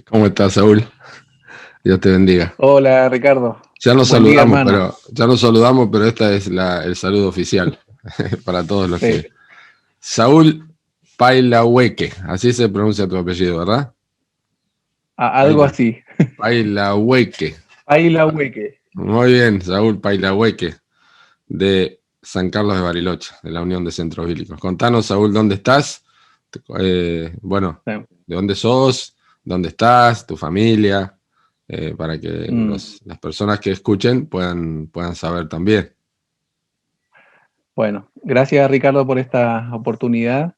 ¿Cómo estás, Saúl? Dios te bendiga. Hola Ricardo, Ya nos buen día saludamos, hermano. pero esta es el saludo oficial para todos los Sí, que. Saúl Pailahueque, así se pronuncia tu apellido, ¿verdad? algo Paila, así. Pailahueque. Paila Hueque. Muy bien, Saúl Pailahueque, de San Carlos de Bariloche, de la Unión de Centros Bíblicos. Contanos, Saúl, ¿dónde estás? Bueno, Sí. ¿de dónde sos? ¿Dónde estás? ¿Tu familia? Para que Mm, las personas que escuchen puedan saber también. bueno, gracias Ricardo por esta oportunidad.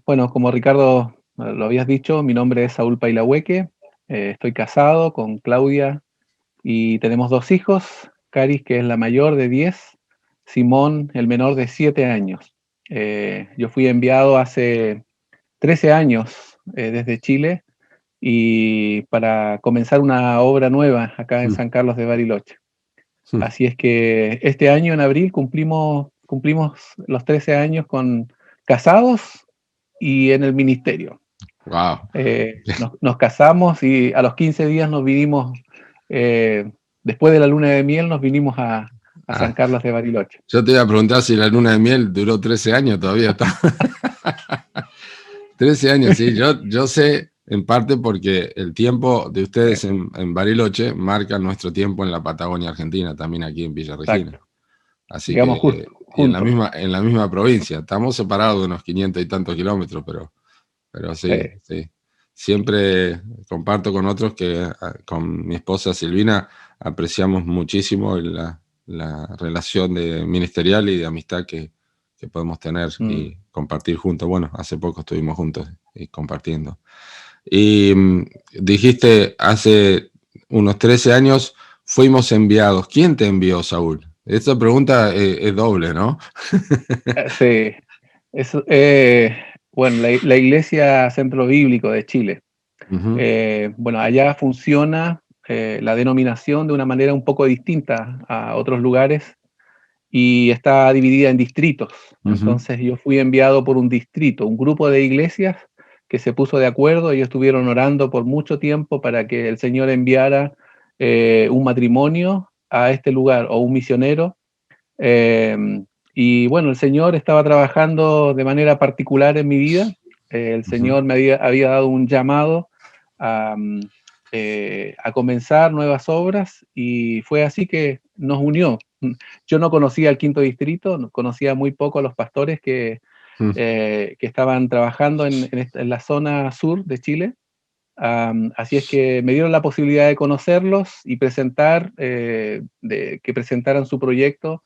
Bueno, como Ricardo lo habías dicho, mi nombre es Saúl Paila Hueque. Estoy casado con Claudia y tenemos dos hijos, Caris, que es la mayor de 10, Simón, el menor de 7 años. Yo fui enviado hace 13 años desde Chile y para comenzar una obra nueva acá en Mm, San Carlos de Bariloche. mm. Así es que este año, en abril, cumplimos los 13 años casados y en el ministerio. Wow. Nos casamos y a los 15 días nos vinimos, eh, después de la luna de miel, nos vinimos a San Ah, Carlos de Bariloche. yo te iba a preguntar si la luna de miel duró 13 años, todavía está. 13 años, sí. Yo sé en parte porque el tiempo de ustedes en Bariloche marca nuestro tiempo en la Patagonia Argentina, también aquí en Villa Regina. Exacto. Así Llegamos que, justo, y en la juntos. misma, en la misma provincia. Estamos separados de unos 500 y tantos kilómetros, pero sí, Sí. sí. Siempre comparto con otros que con mi esposa Silvina apreciamos muchísimo la relación ministerial y de amistad que podemos tener Mm. y compartir juntos. Bueno, hace poco estuvimos juntos y compartiendo. Y dijiste, hace unos 13 años fuimos enviados. ¿Quién te envió, Saúl? Esta pregunta es doble, ¿no? Sí. Bueno, la Iglesia Centro Bíblico de Chile. Ujú, Bueno, allá funciona la denominación de una manera un poco distinta a otros lugares y está dividida en distritos. ujú, Entonces yo fui enviado por un distrito, un grupo de iglesias que se puso de acuerdo. Ellos estuvieron orando por mucho tiempo para que el Señor enviara un matrimonio a este lugar o un misionero. Eh, y bueno, el Señor estaba trabajando de manera particular en mi vida. El ujú. Señor me había dado un llamado a, a comenzar nuevas obras y fue así que nos unió. Yo no conocía el quinto distrito, conocía muy poco a los pastores Mm. que estaban trabajando en la zona sur de Chile. Así es que me dieron la posibilidad de conocerlos y que presentaran su proyecto,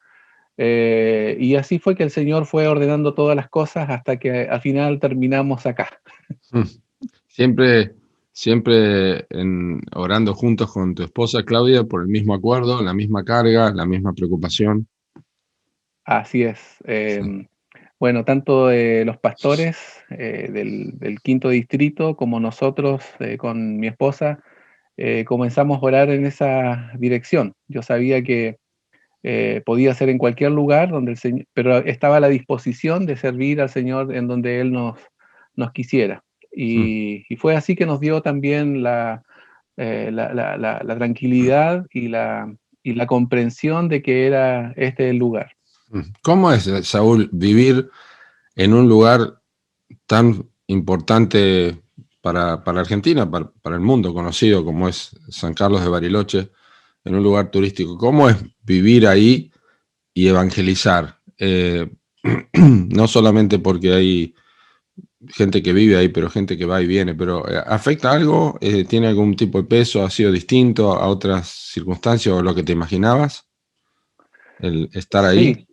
y así fue que el Señor fue ordenando todas las cosas hasta que al final terminamos acá. Mm. Siempre, siempre orando juntos con tu esposa Claudia por el mismo acuerdo, la misma carga, la misma preocupación. Así es. Sí. Bueno, tanto los pastores del quinto distrito como nosotros con mi esposa comenzamos a orar en esa dirección. Yo sabía que podía ser en cualquier lugar donde el Señor, pero estaba a la disposición de servir al Señor en donde Él nos quisiera. Mm. Y fue así que nos dio también la tranquilidad y la comprensión de que era este el lugar. Mm. ¿Cómo es, Saúl, vivir en un lugar tan importante para Argentina, para el mundo conocido como es San Carlos de Bariloche, en un lugar turístico? ¿Cómo es vivir ahí y evangelizar? No solamente porque hay gente que vive ahí, pero gente que va y viene, pero ¿afecta algo? ¿Tiene algún tipo de peso? ¿Ha sido distinto a otras circunstancias o lo que te imaginabas? El estar ahí. Sí,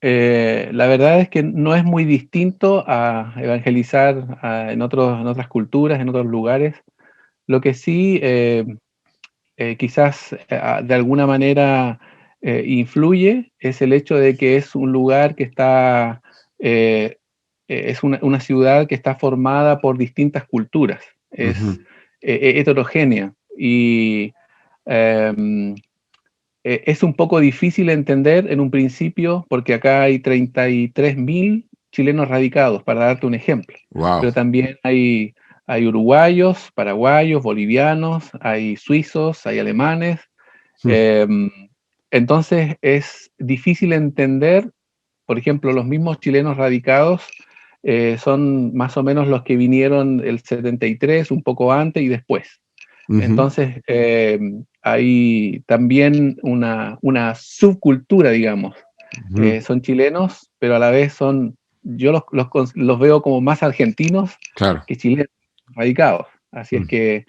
la verdad es que no es muy distinto a evangelizar en otras culturas, en otros lugares. Lo que sí, quizás de alguna manera influye es el hecho de que es un lugar que está, es una ciudad que está formada por distintas culturas, es Ujú, heterogénea y em, es un poco difícil entender en un principio porque acá hay 33.000 chilenos radicados, para darte un ejemplo. Wow. Pero también hay uruguayos, paraguayos, bolivianos, hay suizos, hay alemanes. Entonces es difícil entender, por ejemplo, los mismos chilenos radicados son más o menos los que vinieron el 73, un poco antes y después. Entonces hay también una subcultura, digamos. Son chilenos, pero a la vez yo los veo como más argentinos Claro. que chilenos radicados. Así es que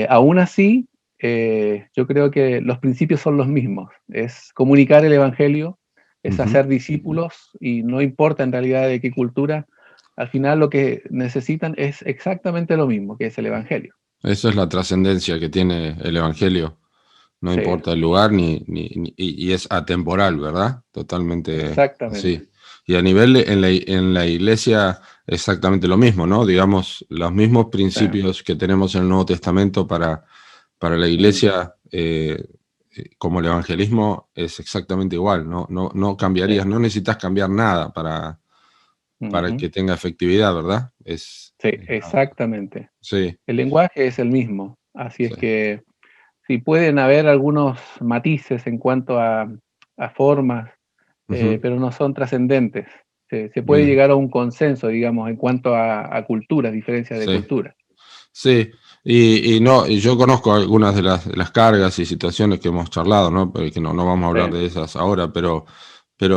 aún así, yo creo que los principios son los mismos. Es comunicar el Evangelio, es hacer discípulos, y no importa en realidad de qué cultura, al final lo que necesitan es exactamente lo mismo, que es el Evangelio. Esa es la trascendencia que tiene el Evangelio. No Sí, importa el lugar y es atemporal, ¿verdad? Totalmente exactamente. así. Y a nivel en la iglesia, exactamente lo mismo, ¿no? Digamos, los mismos principios que tenemos en el Nuevo Testamento para la iglesia, como el evangelismo, es exactamente igual. No cambiarías, Sí. no necesitas cambiar nada para que tenga efectividad, ¿verdad? Sí, exactamente. Sí, El lenguaje es el mismo, así es sí. que sí pueden haber algunos matices en cuanto a formas, Ujú. pero no son trascendentes. Se puede Bien. llegar a un consenso, digamos, en cuanto a culturas, diferencias de Sí. cultura. Sí, y yo conozco algunas de las cargas y situaciones que hemos charlado, ¿no? Pero que no vamos a hablar Sí, de esas ahora, pero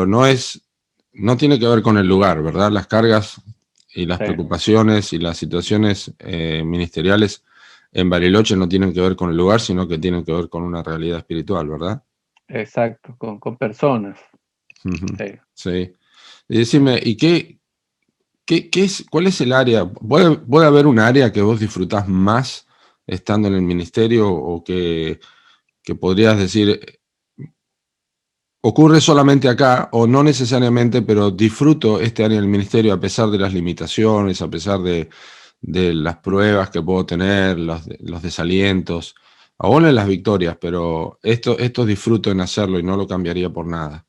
no tiene que ver con el lugar, ¿verdad? Las cargas y las sí, preocupaciones y las situaciones ministeriales en Bariloche no tienen que ver con el lugar, sino que tienen que ver con una realidad espiritual, ¿verdad? exacto, con personas. Ujú. Sí, Sí. Y decime, ¿y cuál es el área? ¿Puede haber un área que vos disfrutás más estando en el ministerio o que podrías decir, ocurre solamente acá o no necesariamente, pero disfruto este área del ministerio a pesar de las limitaciones, a pesar de las pruebas que puedo tener, los desalientos, aún en las victorias, pero esto disfruto en hacerlo y no lo cambiaría por nada.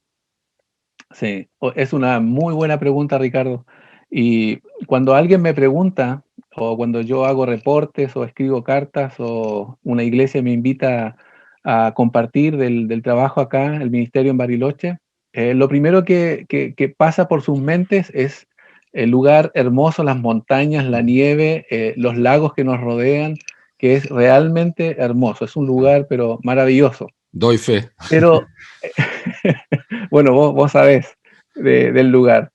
sí. Es una muy buena pregunta, Ricardo. Y cuando alguien me pregunta, o cuando yo hago reportes o escribo cartas, o una iglesia me invita a compartir del trabajo acá, el ministerio en Bariloche, lo primero que pasa por sus mentes es el lugar hermoso, las montañas, la nieve, los lagos que nos rodean, que es realmente hermoso. Es un lugar, pero maravilloso. Doy fe. Pero, bueno, vos sabés del lugar.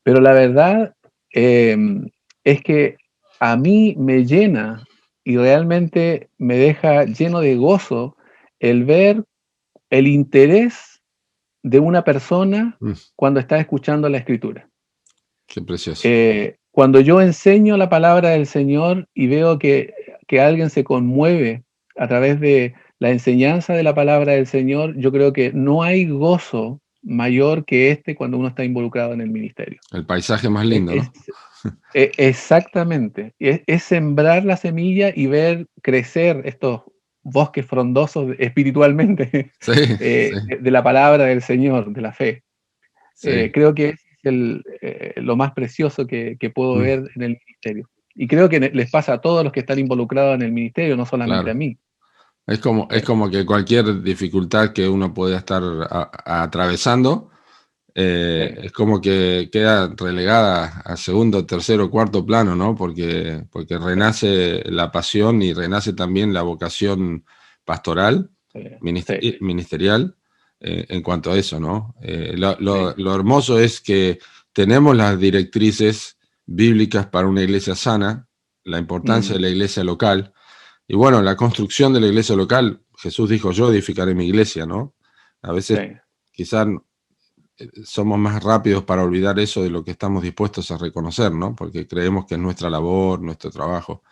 Pero la verdad es que a mí me llena y realmente me deja lleno de gozo el ver el interés de una persona Mm, cuando está escuchando la escritura. qué precioso. Cuando yo enseño la palabra del Señor y veo que alguien se conmueve a través de la enseñanza de la palabra del Señor, yo creo que no hay gozo mayor que este cuando uno está involucrado en el ministerio. El paisaje más E- lindo, Es, ¿no? exactamente, es sembrar la semilla y ver crecer estos bosques frondosos espiritualmente Sí, sí, de la palabra del Señor, de la fe. sí. Creo que es lo más precioso que puedo Mm, ver en el ministerio. Y creo que les pasa a todos los que están involucrados en el ministerio, no solamente a claro. mí. Es Sí, como que cualquier dificultad que uno pueda estar atravesando, sí, es como que queda relegada a segundo, tercero, cuarto plano, ¿no? Porque sí, renace la pasión y renace también la vocación pastoral, sí, sí, ministerial, en cuanto a eso, ¿no? sí. Lo hermoso es que tenemos las directrices bíblicas para una iglesia sana, la importancia de Mm, la iglesia local. Y bueno, la construcción de la iglesia local, Jesús dijo, yo edificaré mi iglesia, ¿no? A sí, veces quizás somos más rápidos para olvidar eso de lo que estamos dispuestos a reconocer, ¿no? Porque creemos que es nuestra labor, nuestro trabajo.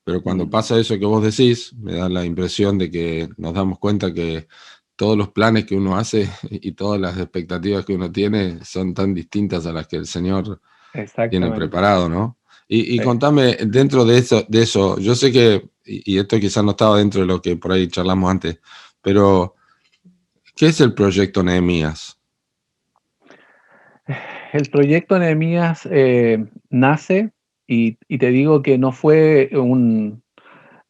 Pero cuando mm, pasa eso que vos decís, me da la impresión de que nos damos cuenta que todos los planes que uno hace y todas las expectativas que uno tiene son tan distintas a las que el Señor tiene exactamente. preparado, ¿no? Y Sí. contame, dentro de eso, yo sé que, y esto quizás no estaba dentro de lo que por ahí charlamos antes, pero ¿qué es el proyecto Nehemías? El proyecto Nehemías nace, y te digo que no fue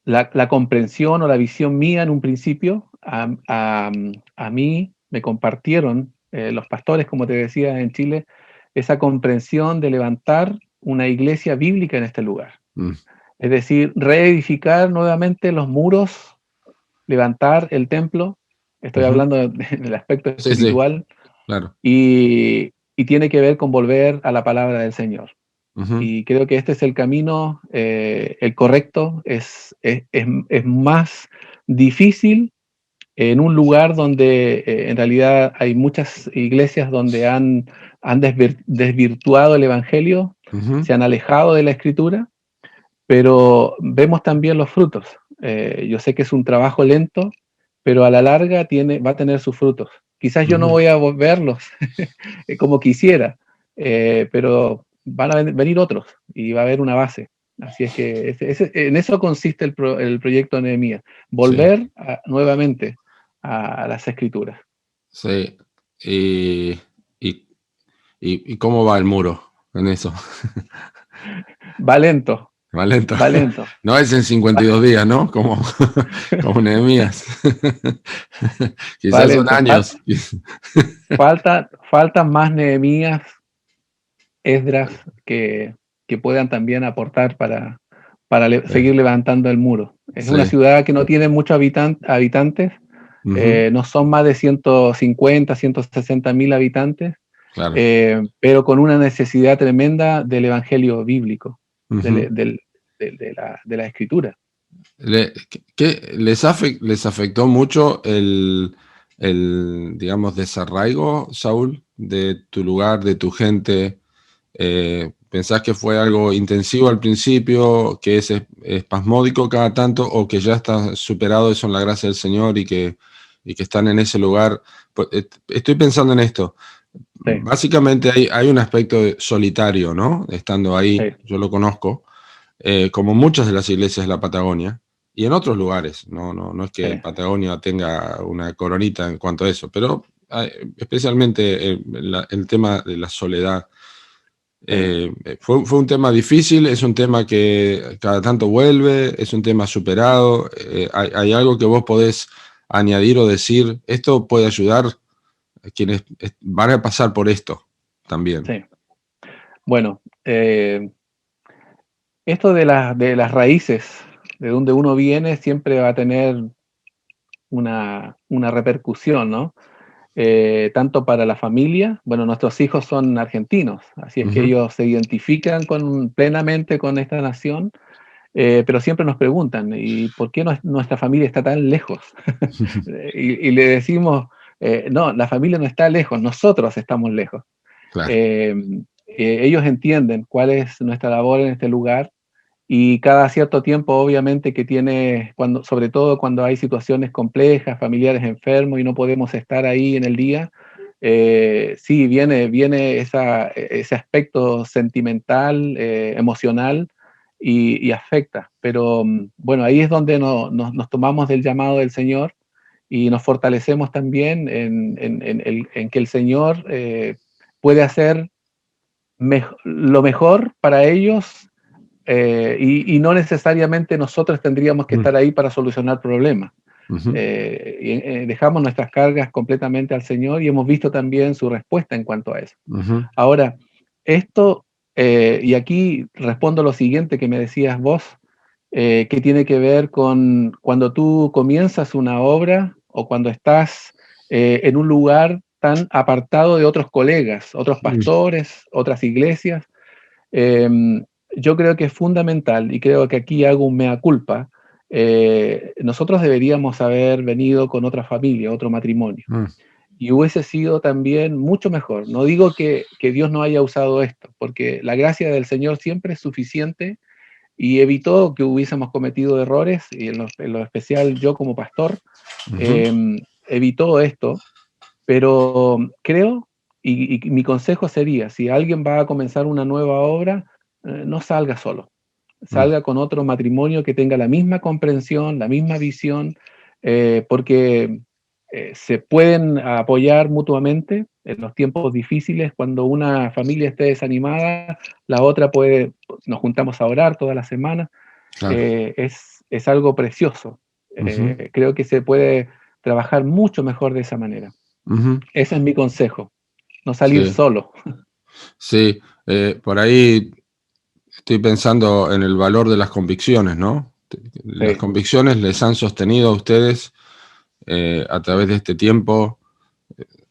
la comprensión o la visión mía en un principio. A mí me compartieron los pastores, como te decía, en Chile, esa comprensión de levantar una iglesia bíblica en este lugar. Es decir, reedificar nuevamente los muros, levantar el templo. Estoy hablando del aspecto Sí, sí, espiritual, claro. y tiene que ver con volver a la palabra del Señor. Ujú, Y creo que este es el camino, el correcto. Es más difícil en un lugar donde en realidad hay muchas iglesias donde han desvirtuado el Evangelio, ujú, se han alejado de la Escritura, pero vemos también los frutos. Yo sé que es un trabajo lento, pero a la larga va a tener sus frutos. Quizás yo no ujú. voy a verlos como quisiera, pero van a venir otros y va a haber una base. Así es que en eso consiste el proyecto Nehemías, Sí, volver nuevamente a las escrituras. sí. Y, y, y cómo va el muro en eso. Va lento, Va lento. va lento. No es en 52 días, ¿no? Como, como Nehemías. Va Quizás son lento. años. Faltan más Nehemías, Esdras, que puedan también aportar para seguir levantando el muro. Es una Sí. ciudad que no tiene muchos habitantes, Ujú, no son más de 150, 160.000 habitantes, claro. pero con una necesidad tremenda del evangelio bíblico, Ujú. de la escritura. ¿Les afectó mucho digamos, desarraigo, Saúl, de tu lugar, de tu gente? ¿Pensás que fue algo intensivo al principio, que es espasmódico cada tanto, o que ya está superado eso en la gracia del Señor y que están en ese lugar? Pues, estoy pensando en esto. Sí, Básicamente hay un aspecto solitario, ¿no? Estando ahí, sí, yo lo conozco, como muchas de las iglesias de la Patagonia y en otros lugares. No es que sí. Patagonia tenga una coronita en cuanto a eso, pero especialmente el tema de la soledad. Sí. Fue un tema difícil, es un tema que cada tanto vuelve, es un tema superado. Hay algo que vos podés añadir o decir, esto puede ayudar a quienes van a pasar por esto también. Sí. Bueno, esto de las raíces, de donde uno viene, siempre va a tener una repercusión, ¿no? Tanto para la familia. Bueno, nuestros hijos son argentinos, así es que Ujú. ellos se identifican plenamente con esta nación, pero siempre nos preguntan, ¿y por qué nuestra familia está tan lejos? y le decimos, no, la familia no está lejos, nosotros estamos lejos. Claro. Eh, Ellos entienden cuál es nuestra labor en este lugar, y cada cierto tiempo, obviamente, sobre todo cuando hay situaciones complejas, familiares enfermos y no podemos estar ahí en el día, sí, viene ese aspecto sentimental, emocional, y afecta. Pero bueno, ahí es donde nos tomamos del llamado del Señor y nos fortalecemos también en que el Señor puede hacer lo mejor para ellos, y no necesariamente nosotros tendríamos que Mm, estar ahí para solucionar problemas. ujú, Dejamos nuestras cargas completamente al Señor y hemos visto también su respuesta en cuanto a eso. ujú, Ahora, esto, y aquí respondo lo siguiente que me decías vos, que tiene que ver con cuando tú comienzas una obra o cuando estás en un lugar tan apartado de otros colegas, otros mm, pastores, otras iglesias. Yo creo que es fundamental, y creo que aquí hago un mea culpa. Nosotros deberíamos haber venido con otra familia, otro matrimonio, mm, y hubiese sido también mucho mejor. No digo que Dios no haya usado esto, porque la gracia del Señor siempre es suficiente y evitó que hubiésemos cometido errores, y en lo especial yo como pastor, ujú, evitó esto. Pero creo, y mi consejo sería, si alguien va a comenzar una nueva obra, no salga solo, mm, salga con otro matrimonio que tenga la misma comprensión, la misma visión, porque se pueden apoyar mutuamente en los tiempos difíciles. Cuando una familia esté desanimada, la otra nos juntamos a orar toda la semana. Claro. Es algo precioso. Creo que se puede trabajar mucho mejor de esa manera. Ese es mi consejo, no salir solo. Sí, por ahí estoy pensando en el valor de las convicciones, ¿no? Las convicciones les han sostenido a ustedes a través de este tiempo.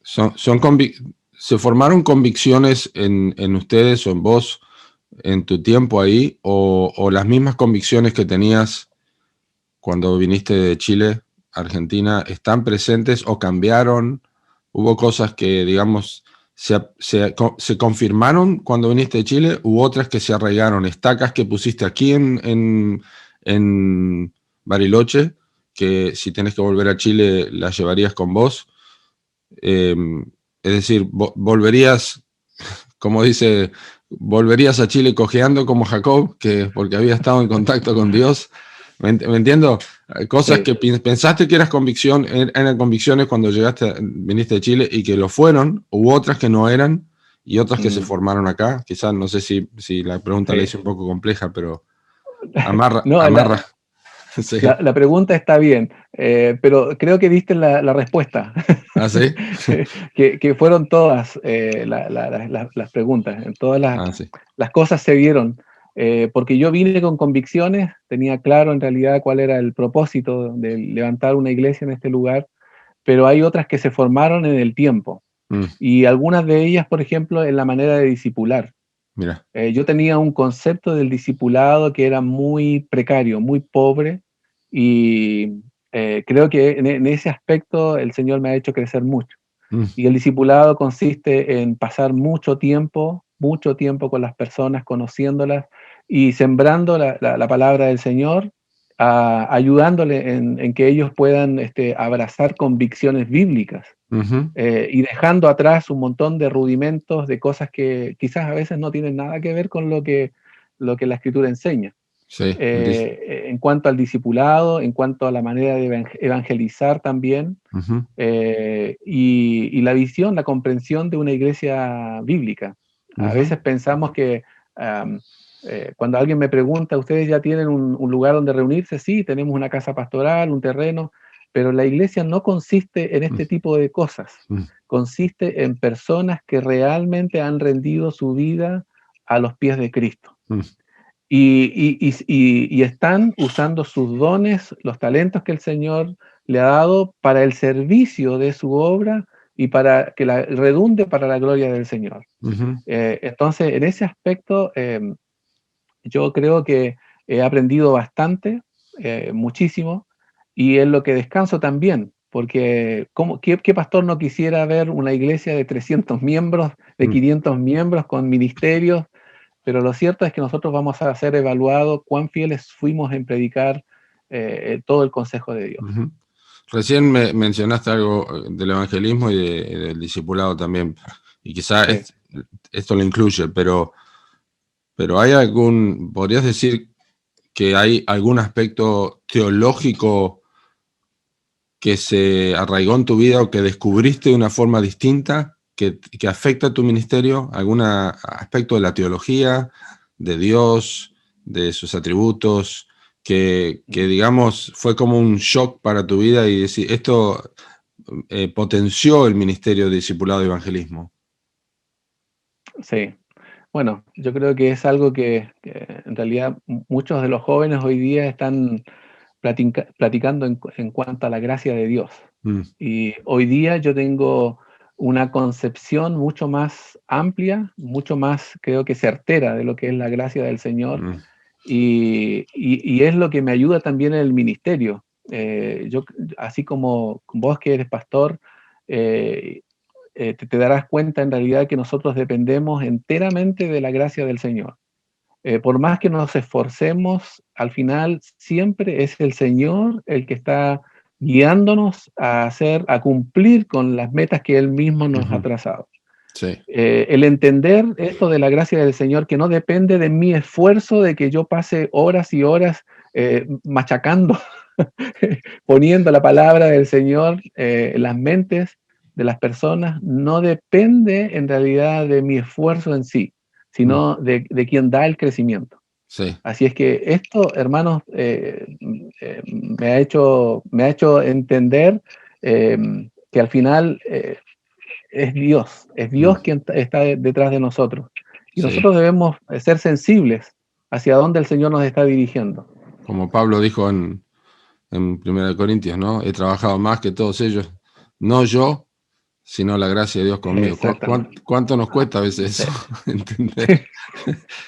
¿Se formaron convicciones en ustedes o en vos en tu tiempo ahí, o las mismas convicciones que tenías cuando viniste de Chile a Argentina están presentes o cambiaron? ¿Hubo cosas que, digamos, se confirmaron cuando viniste de Chile, u otras que se arraigaron? Estacas que pusiste aquí en Bariloche, que si tenés que volver a Chile las llevarías con vos. Es decir, volverías, como dice, volverías a Chile cojeando como Jacob, porque había estado en contacto con Dios. ¿Me entiendo? Cosas que pensaste que eran convicciones cuando viniste de Chile, y que lo fueron, u otras que no eran, y otras que se formaron acá. Quizás, no sé si la pregunta la hice un poco compleja, pero amarra. No, Sí. La pregunta está bien, pero creo que diste la respuesta. ¿Ah, sí? que fueron todas las preguntas, en todas Sí. las cosas se vieron, porque yo vine con convicciones, tenía claro en realidad cuál era el propósito de levantar una iglesia en este lugar, pero hay otras que se formaron en el tiempo, y algunas de ellas, por ejemplo, en la manera de discipular. Mira. Yo tenía un concepto del discipulado que era muy precario, muy pobre, y creo que en ese aspecto el Señor me ha hecho crecer mucho. Y el discipulado consiste en pasar mucho tiempo con las personas, conociéndolas y sembrando la palabra del Señor, ayudándole en que ellos puedan abrazar convicciones bíblicas. Y dejando atrás un montón de rudimentos, de cosas que quizás a veces no tienen nada que ver con lo que la Escritura enseña. Sí. En cuanto al discipulado, en cuanto a la manera de evangelizar también, y la visión, la comprensión de una iglesia bíblica. A veces pensamos que cuando alguien me pregunta, ¿ustedes ya tienen un lugar donde reunirse? Sí, tenemos una casa pastoral, un terreno, pero la iglesia no consiste en este tipo de cosas. Consiste en personas que realmente han rendido su vida a los pies de Cristo. Y están usando sus dones, los talentos que el Señor le ha dado para el servicio de su obra y para que redunde para la gloria del Señor. Entonces, en ese aspecto, yo creo que he aprendido bastante, muchísimo, y en lo que descanso también, porque ¿qué pastor no quisiera ver una iglesia de 300 miembros, de 500 miembros con ministerios? Pero lo cierto es que nosotros vamos a ser evaluados cuán fieles fuimos en predicar todo el consejo de Dios. Recién mencionaste algo del evangelismo y del discipulado también, y quizá esto lo incluye, pero ¿podrías decir que hay algún aspecto teológico que se arraigó en tu vida o que descubriste de una forma distinta que afecta a tu ministerio? ¿Algún aspecto de la teología, de Dios, de sus atributos, que digamos fue como un shock para tu vida y decir, esto potenció el ministerio de discipulado y evangelismo? Sí, bueno, yo creo que es algo que en realidad muchos de los jóvenes hoy día están platicando en cuanto a la gracia de Dios. Y hoy día yo tengo una concepción mucho más amplia, mucho más, creo que certera de lo que es la gracia del Señor, y es lo que me ayuda también en el ministerio. Yo, así como vos que eres pastor, te darás cuenta en realidad que nosotros dependemos enteramente de la gracia del Señor. Por más que nos esforcemos, al final siempre es el Señor el que está guiándonos a cumplir con las metas que Él mismo nos ha trazado. Sí. El entender esto de la gracia del Señor, que no depende de mi esfuerzo, de que yo pase horas y horas machacando poniendo la palabra del Señor en las mentes de las personas, no depende en realidad de mi esfuerzo en sí, sino de quien da el crecimiento. Sí. Así es que esto, hermanos, me ha hecho entender que al final es Dios quien está detrás de nosotros. Y Sí. nosotros debemos ser sensibles hacia dónde el Señor nos está dirigiendo. Como Pablo dijo en 1 Corintios, ¿no? He trabajado más que todos ellos, no yo, sino la gracia de Dios conmigo. Exactamente. ¿Cuánto nos cuesta a veces Sí. eso? ¿Entender?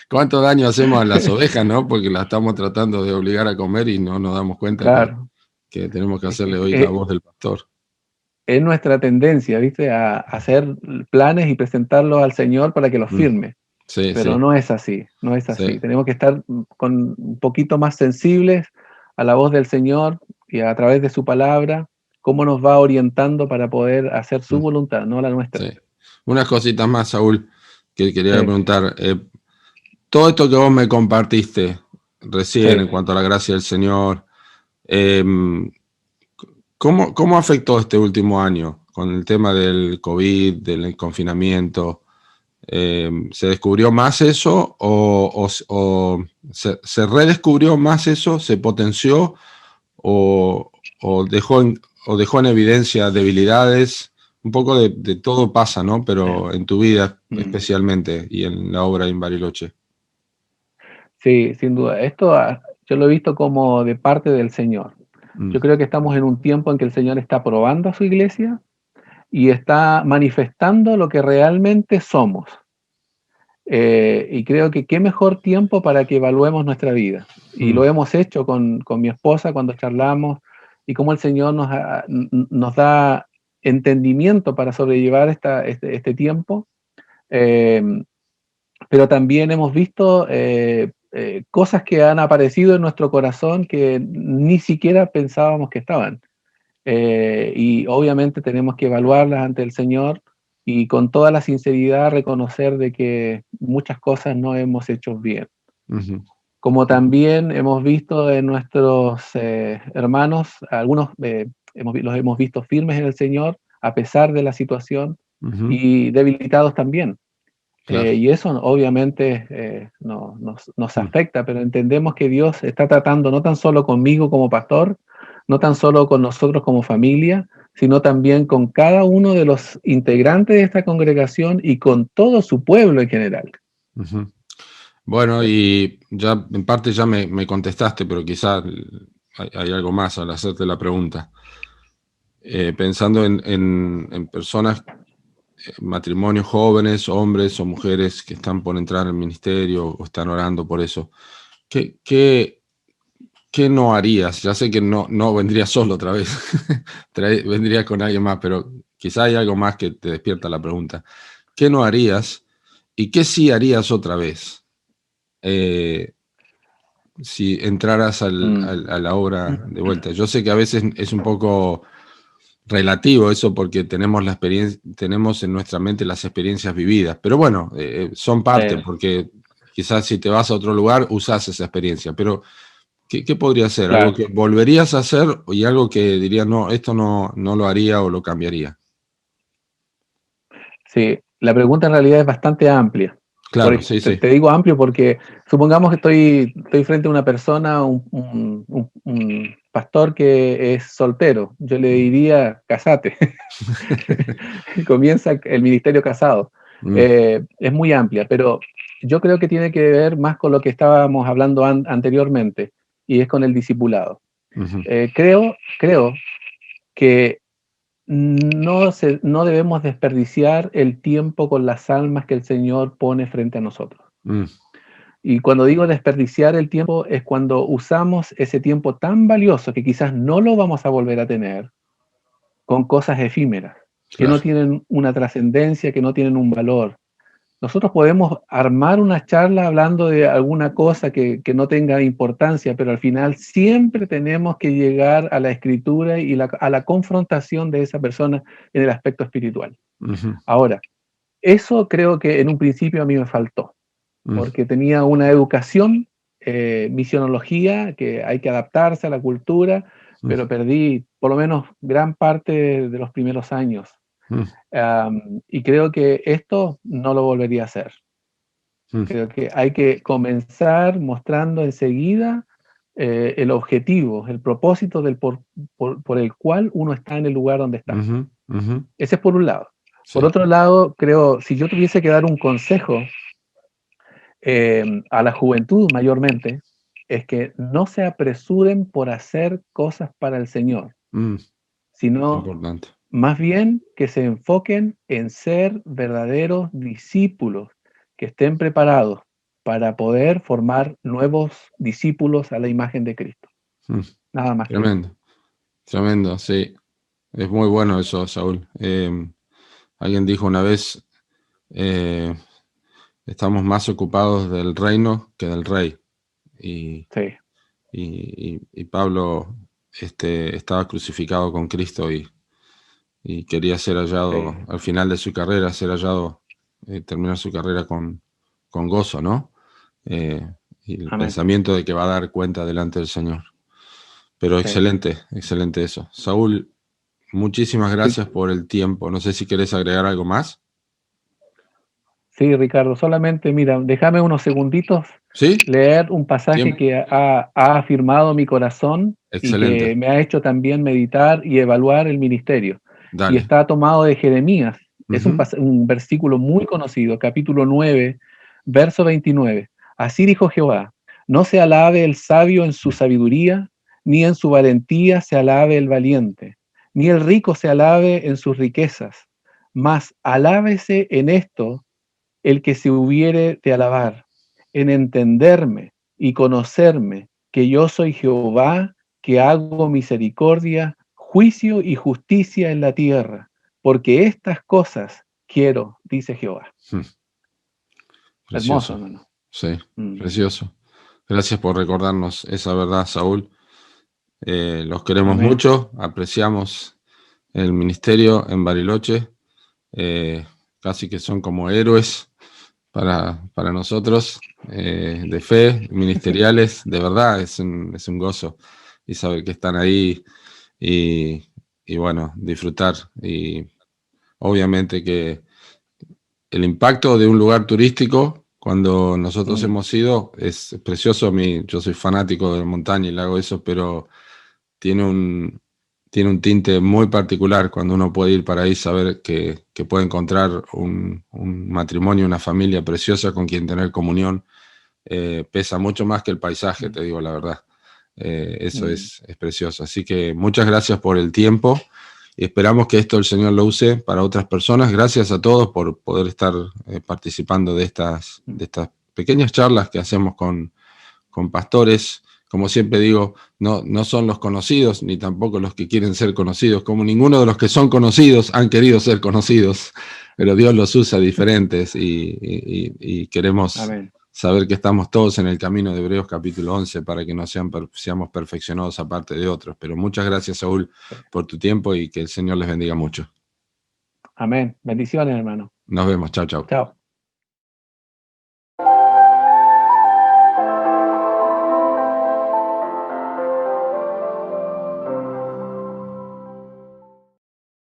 ¿Cuánto daño hacemos a las ovejas, no? Porque las estamos tratando de obligar a comer y no nos damos cuenta Claro. que tenemos que hacerle oír la voz del pastor. Es nuestra tendencia, ¿viste? A hacer planes y presentarlos al Señor para que los firme. Sí, Pero sí. no es así, no es así. Sí. Tenemos que estar con un poquito más sensibles a la voz del Señor y a través de su palabra, cómo nos va orientando para poder hacer su voluntad, no la nuestra. Sí. Unas cositas más, Saúl, que quería Sí. preguntar. Todo esto que vos me compartiste recién en cuanto a la gracia del Señor, ¿cómo afectó este último año con el tema del COVID, del confinamiento? ¿Se descubrió más eso o se redescubrió más eso, se potenció o dejó en evidencia debilidades? Un poco de todo pasa, ¿no? Pero en tu vida especialmente y en la obra en Bariloche. Sí, sin duda. Esto yo lo he visto como de parte del Señor. Yo creo que estamos en un tiempo en que el Señor está probando a su iglesia y está manifestando lo que realmente somos. Y creo que qué mejor tiempo para que evaluemos nuestra vida. Y lo hemos hecho con mi esposa cuando charlamos y cómo el Señor nos da entendimiento para sobrellevar este tiempo. Pero también hemos visto cosas que han aparecido en nuestro corazón que ni siquiera pensábamos que estaban. Y obviamente tenemos que evaluarlas ante el Señor y con toda la sinceridad reconocer de que muchas cosas no hemos hecho bien. Como también hemos visto en nuestros hermanos, algunos los hemos visto firmes en el Señor a pesar de la situación y debilitados también. Claro. Y eso obviamente nos afecta, pero entendemos que Dios está tratando no tan solo conmigo como pastor, no tan solo con nosotros como familia, sino también con cada uno de los integrantes de esta congregación y con todo su pueblo en general. Bueno, y ya en parte ya me contestaste, pero quizá hay algo más al hacerte la pregunta. Pensando en personas, matrimonios jóvenes, hombres o mujeres que están por entrar al ministerio o están orando por eso, ¿qué no harías? Ya sé que no vendrías solo otra vez, vendrías con alguien más, pero quizá hay algo más que te despierta la pregunta. ¿Qué no harías y qué sí harías otra vez? Si entraras a la obra de vuelta. Yo sé que a veces es un poco relativo eso porque tenemos tenemos en nuestra mente las experiencias vividas, pero bueno, son parte porque quizás si te vas a otro lugar usas esa experiencia, pero ¿qué podría ser? Claro. ¿Algo que volverías a hacer y algo que dirías, no, esto no lo haría o lo cambiaría? Sí, la pregunta en realidad es bastante amplia. Claro, sí. Te digo amplio porque supongamos que estoy frente a una persona, un pastor que es soltero. Yo le diría, casate. Comienza el ministerio casado. Es muy amplia, pero yo creo que tiene que ver más con lo que estábamos hablando anteriormente, y es con el discipulado. Creo que no debemos desperdiciar el tiempo con las almas que el Señor pone frente a nosotros. Y cuando digo desperdiciar el tiempo es cuando usamos ese tiempo tan valioso que quizás no lo vamos a volver a tener con cosas efímeras, que no tienen una trascendencia, que no tienen un valor. Nosotros podemos armar una charla hablando de alguna cosa que no tenga importancia, pero al final siempre tenemos que llegar a la escritura y a la confrontación de esa persona en el aspecto espiritual. Ahora, eso creo que en un principio a mí me faltó, porque tenía una educación, misionología, que hay que adaptarse a la cultura, pero perdí por lo menos gran parte de los primeros años. Y creo que esto no lo volvería a hacer. Creo que hay que comenzar mostrando enseguida el objetivo, el propósito por el cual uno está en el lugar donde está. Ese es por un lado. Sí. Por otro lado, creo, si yo tuviese que dar un consejo a la juventud mayormente, es que no se apresuren por hacer cosas para el Señor, sino importante. Más bien que se enfoquen en ser verdaderos discípulos, que estén preparados para poder formar nuevos discípulos a la imagen de Cristo. Nada más. Tremendo, tremendo, sí. Es muy bueno eso, Saúl. Alguien dijo una vez, estamos más ocupados del reino que del rey. Y, sí. y Pablo estaba crucificado con Cristo y quería ser hallado, sí, al final de su carrera, ser hallado, terminar su carrera con gozo, ¿no? Y el pensamiento de que va a dar cuenta delante del Señor. Pero sí, excelente, excelente eso. Saúl, muchísimas gracias por el tiempo. No sé si querés agregar algo más. Sí, Ricardo, solamente, mira, déjame unos segunditos, ¿sí?, leer un pasaje que ha afirmado mi corazón. Excelente. Y que me ha hecho también meditar y evaluar el ministerio. Dale. Y está tomado de Jeremías. Es un versículo muy conocido, capítulo 9, verso 29. Así dijo Jehová: no se alabe el sabio en su sabiduría, ni en su valentía se alabe el valiente, ni el rico se alabe en sus riquezas, mas alábese en esto el que se hubiere de alabar, en entenderme y conocerme, que yo soy Jehová, que hago misericordia, juicio y justicia en la tierra, porque estas cosas quiero, dice Jehová. Precioso. Hermoso, ¿no? Sí, precioso. Gracias por recordarnos esa verdad, Saúl. Los queremos mucho, apreciamos el ministerio en Bariloche. Casi que son como héroes para nosotros, de fe, ministeriales. De verdad, es un gozo y saber que están ahí y bueno, disfrutar. Y obviamente que el impacto de un lugar turístico, cuando nosotros hemos ido, es precioso. Yo soy fanático de la montaña y le hago eso, pero tiene un tinte muy particular cuando uno puede ir para ahí, saber que puede encontrar un matrimonio, una familia preciosa con quien tener comunión. Pesa mucho más que el paisaje, te digo la verdad. Eso es precioso. Así que muchas gracias por el tiempo. Esperamos que esto el Señor lo use para otras personas. Gracias a todos por poder estar participando de estas pequeñas charlas que hacemos con pastores. Como siempre digo, no son los conocidos, ni tampoco los que quieren ser conocidos, como ninguno de los que son conocidos han querido ser conocidos, pero Dios los usa diferentes y queremos saber que estamos todos en el camino de Hebreos capítulo 11 para que no seamos perfeccionados aparte de otros. Pero muchas gracias, Saúl, por tu tiempo y que el Señor les bendiga mucho. Amén. Bendiciones, hermano. Nos vemos. Chao, chao. Chao.